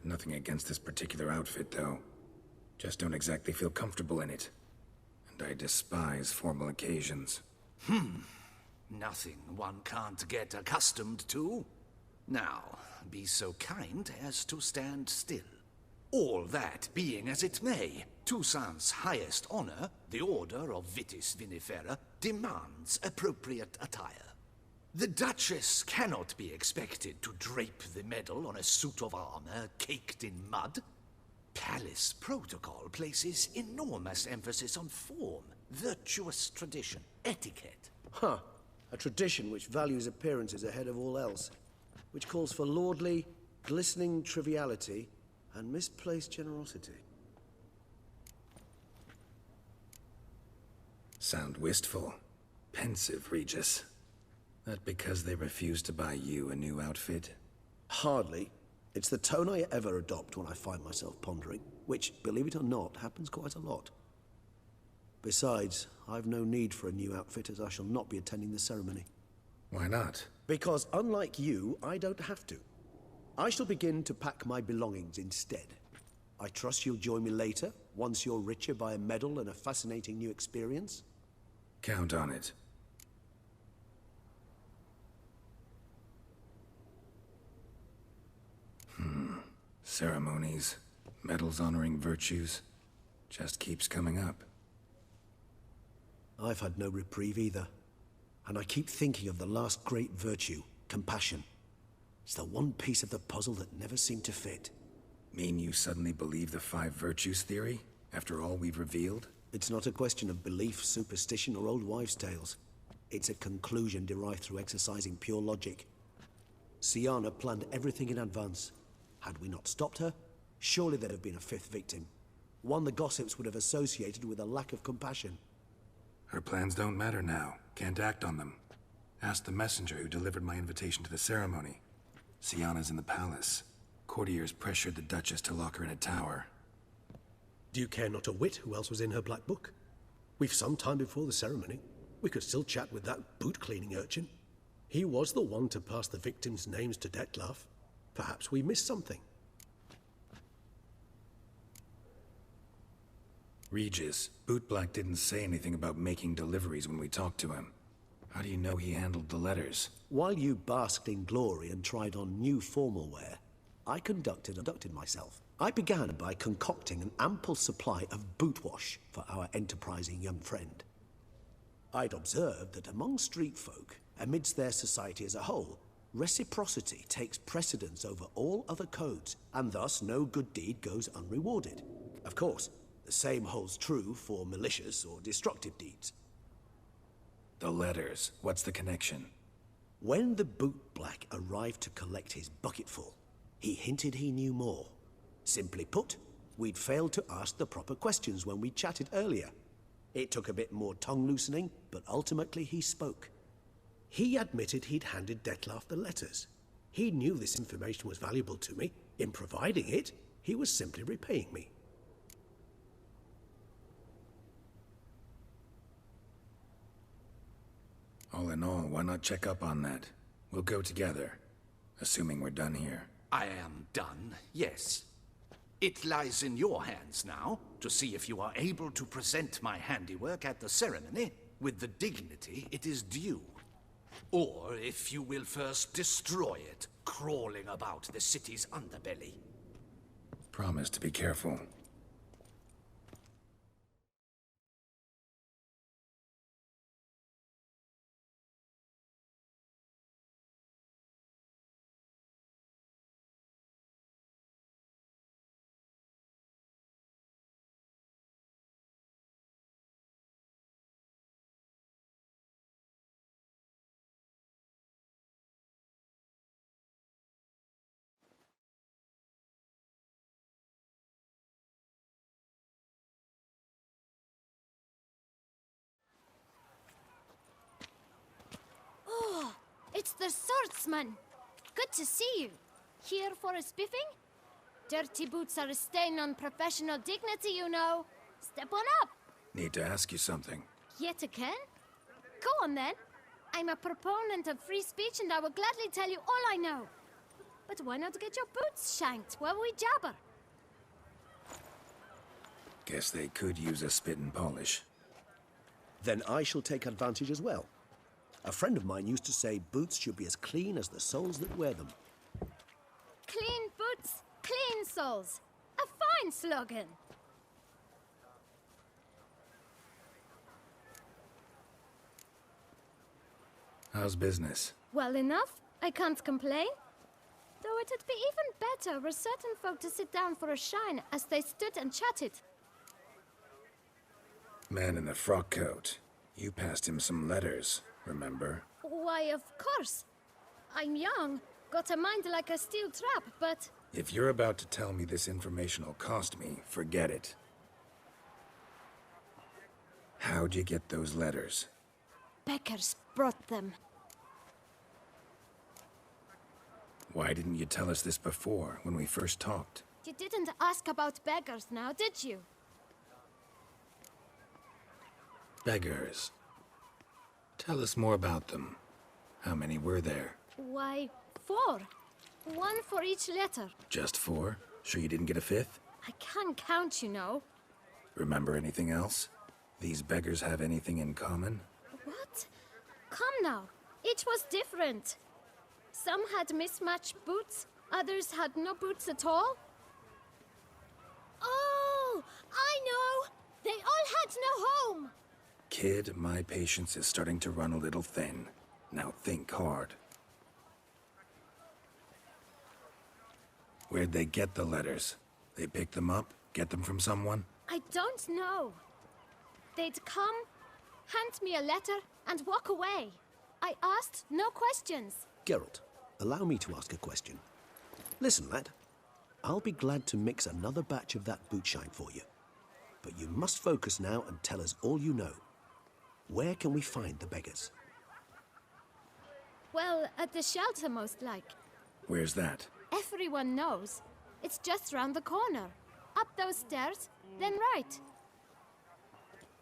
Nothing against this particular outfit, though. Just don't exactly feel comfortable in it. And I despise formal occasions. Nothing one can't get accustomed to. Now, be so kind as to stand still. All that being as it may, Toussaint's highest honor, the Order of Vitis Vinifera, demands appropriate attire. The Duchess cannot be expected to drape the medal on a suit of armor caked in mud. Palace protocol places enormous emphasis on form, virtuous tradition, etiquette. Huh. A tradition which values appearances ahead of all else. Which calls for lordly, glistening triviality and misplaced generosity. Sound wistful. Pensive, Regis. That because they refuse to buy you a new outfit? Hardly. It's the tone I ever adopt when I find myself pondering, which, believe it or not, happens quite a lot. Besides, I've no need for a new outfit as I shall not be attending the ceremony. Why not? Because unlike you, I don't have to. I shall begin to pack my belongings instead. I trust you'll join me later, once you're richer by a medal and a fascinating new experience? Count on it. Ceremonies, medals honoring virtues, just keeps coming up. I've had no reprieve either. And I keep thinking of the last great virtue, compassion. It's the one piece of the puzzle that never seemed to fit. Mean you suddenly believe the 5 virtues theory, after all we've revealed? It's not a question of belief, superstition, or old wives' tales. It's a conclusion derived through exercising pure logic. Syanna planned everything in advance. Had we not stopped her, surely there'd have been a 5th victim. One the gossips would have associated with a lack of compassion. Her plans don't matter now. Can't act on them. Ask the messenger who delivered my invitation to the ceremony. Syanna's in the palace. Courtiers pressured the Duchess to lock her in a tower. Do you care not a whit who else was in her black book? We've some time before the ceremony. We could still chat with that boot-cleaning urchin. He was the one to pass the victims' names to Dettlaff. Perhaps we missed something. Regis, Bootblack didn't say anything about making deliveries when we talked to him. How do you know he handled the letters? While you basked in glory and tried on new formal wear, I conducted myself. I began by concocting an ample supply of boot wash for our enterprising young friend. I'd observed that among street folk, amidst their society as a whole, reciprocity takes precedence over all other codes, and thus no good deed goes unrewarded. Of course, the same holds true for malicious or destructive deeds. The letters, what's the connection? When the bootblack arrived to collect his bucketful, he hinted he knew more. Simply put, we'd failed to ask the proper questions when we chatted earlier. It took a bit more tongue-loosening, but ultimately he spoke. He admitted he'd handed Dettlaff the letters. He knew this information was valuable to me. In providing it, he was simply repaying me. All in all, why not check up on that? We'll go together, assuming we're done here. I am done, yes. It lies in your hands now to see if you are able to present my handiwork at the ceremony with the dignity it is due. Or if you will first destroy it, crawling about the city's underbelly. Promise to be careful. It's the swordsman! Good to see you. Here for a spiffing? Dirty boots are a stain on professional dignity, you know. Step on up. Need to ask you something. Yet again? Go on then. I'm a proponent of free speech and I will gladly tell you all I know. But why not get your boots shanked while we jabber? Guess they could use a spit and polish. Then I shall take advantage as well. A friend of mine used to say boots should be as clean as the soles that wear them. Clean boots, clean soles. A fine slogan. How's business? Well enough. I can't complain. Though it'd be even better were certain folk to sit down for a shine as they stood and chatted. Man in the frock coat. You passed him some letters, remember? Why, of course. I'm young, got a mind like a steel trap, but... If you're about to tell me this information will cost me, forget it. How'd you get those letters? Beggars brought them. Why didn't you tell us this before, when we first talked? You didn't ask about beggars now, did you? Beggars. Tell us more about them. How many were there? Why, 4. 1 for each letter. Just 4? Sure you didn't get a 5th? I can't count, you know. Remember anything else? These beggars have anything in common? What? Come now. Each was different. Some had mismatched boots, others had no boots at all. Oh, I know! They all had no home! Kid, my patience is starting to run a little thin. Now think hard. Where'd they get the letters? They pick them up? Get them from someone? I don't know. They'd come, hand me a letter, and walk away. I asked no questions. Geralt, allow me to ask a question. Listen, lad. I'll be glad to mix another batch of that boot shine for you. But you must focus now and tell us all you know. Where can we find the beggars? Well, at the shelter, most like. Where's that? Everyone knows. It's just round the corner. Up those stairs, then right.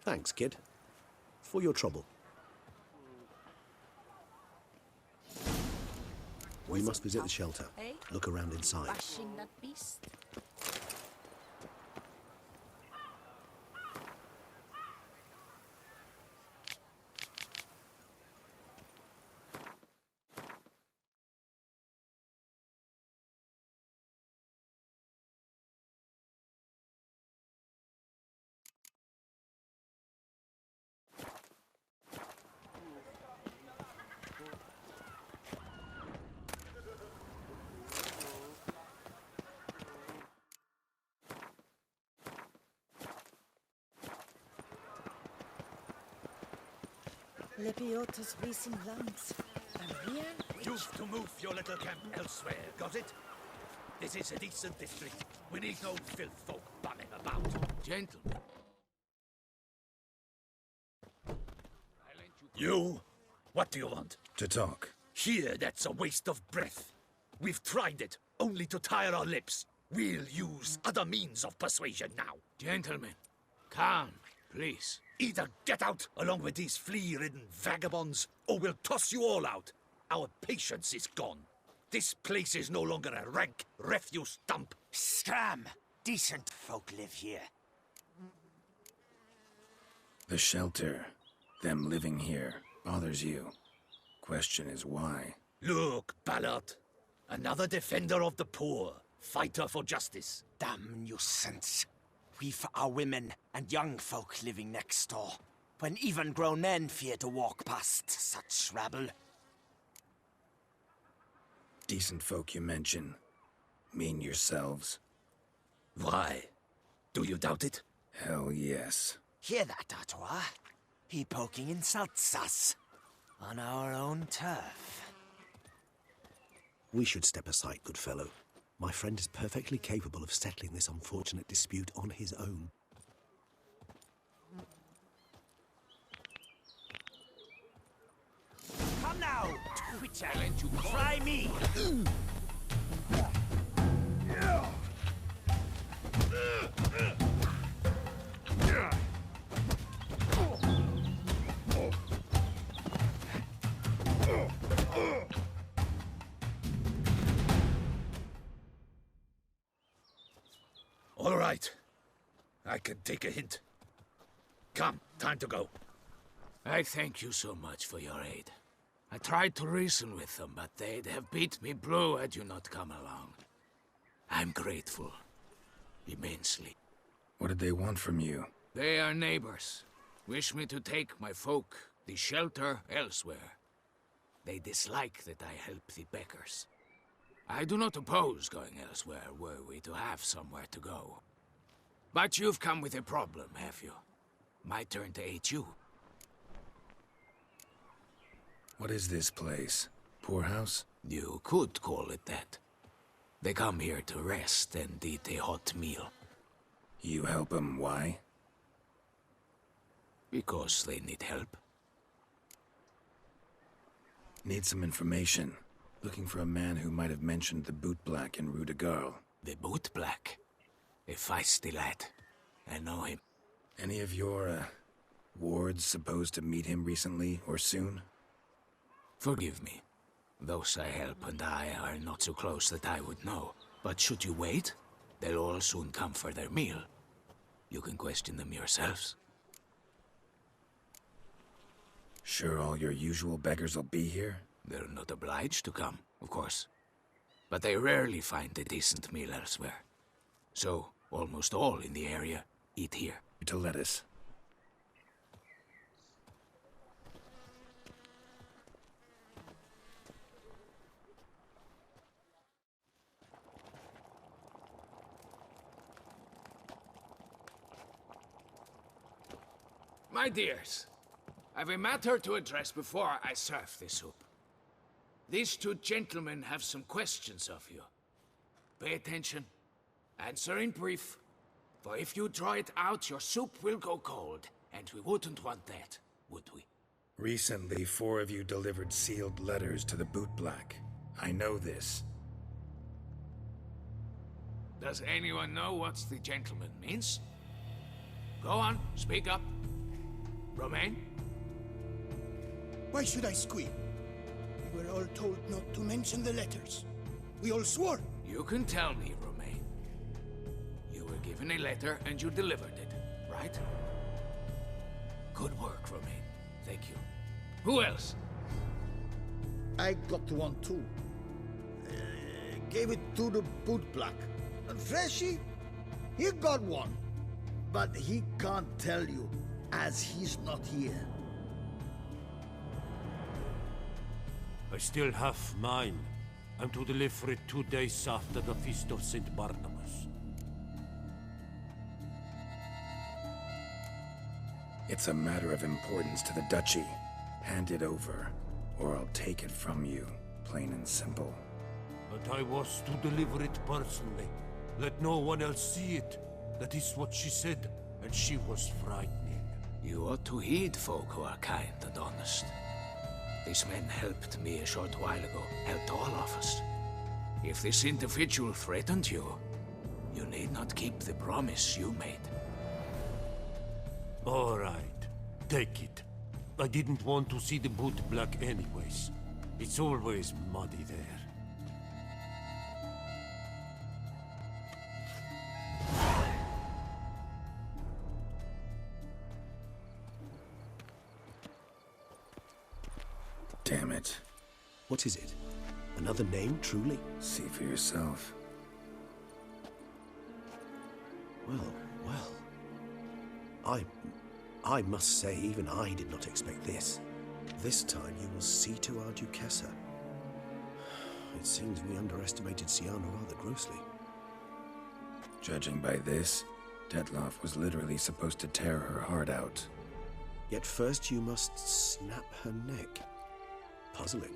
Thanks, kid. For your trouble. We must visit the shelter. Look around inside. Bashing that beast. Lepiotus racing lands. And here, You've to move your little camp elsewhere, got it? This is a decent district. We need no filth folk bumming about. Gentlemen. You? What do you want? To talk. Here, that's a waste of breath. We've tried it, only to tire our lips. We'll use other means of persuasion now. Gentlemen, calm, please. Either get out along with these flea-ridden vagabonds, or we'll toss you all out. Our patience is gone. This place is no longer a rank refuse dump. Scram! Decent folk live here. The shelter, them living here, bothers you. Question is why? Look, Ballard. Another defender of the poor. Fighter for justice. Damn nuisance. We've our women and young folk living next door, when even grown men fear to walk past such rabble. Decent folk you mention. Mean yourselves? Why? Do you doubt it? Hell yes. Hear that, Artois? He poking insults us. On our own turf. We should step aside, good fellow. My friend is perfectly capable of settling this unfortunate dispute on his own. Come now, Twitcher. Try me. All right. I can take a hint. Come, time to go. I thank you so much for your aid. I tried to reason with them, but they'd have beat me blue had you not come along. I'm grateful. Immensely. What did they want from you? They are neighbors. Wish me to take my folk, the shelter, elsewhere. They dislike that I help the beggars. I do not oppose going elsewhere were we to have somewhere to go. But you've come with a problem, have you? My turn to aid you. What is this place? Poorhouse? You could call it that. They come here to rest and eat a hot meal. You help them, why? Because they need help. Need some information. Looking for a man who might have mentioned the Boot Black in Rue de Garl. The Boot Black. A feisty lad. I know him. Any of your, wards supposed to meet him recently or soon? Forgive me. Those I help and I are not so close that I would know. But should you wait, they'll all soon come for their meal. You can question them yourselves. Sure all your usual beggars will be here? They're not obliged to come, of course. But they rarely find a decent meal elsewhere. So, almost all in the area eat here. To lettuce. My dears, I've a matter to address before I serve the soup. These two gentlemen have some questions of you. Pay attention. Answer in brief. For if you draw it out, your soup will go cold. And we wouldn't want that, would we? Recently, 4 of you delivered sealed letters to the Boot Black. I know this. Does anyone know what the gentleman means? Go on, speak up. Romain? Why should I squeal? We were all told not to mention the letters. We all swore. You can tell me, Romain. You were given a letter and you delivered it, right? Good work, Romain. Thank you. Who else? I got one too. Gave it to the Boot Black. And Freshy, he got one. But he can't tell you, as he's not here. I still have mine. I'm to deliver it 2 days after the Feast of St. Barnabas. It's a matter of importance to the Duchy. Hand it over, or I'll take it from you, plain and simple. But I was to deliver it personally. Let no one else see it. That is what she said, and she was frightening. You ought to heed folk who are kind and honest. These men helped me a short while ago, helped all of us. If this individual threatened you, you need not keep the promise you made. All right, take it. I didn't want to see the Boot Black anyways. It's always muddy there. Damn it. What is it? Another name, truly? See for yourself. Well. I must say, even I did not expect this. This time you will see to our Duquesa. It seems we underestimated Syanna rather grossly. Judging by this, Detloff was literally supposed to tear her heart out. Yet first you must snap her neck. Puzzling.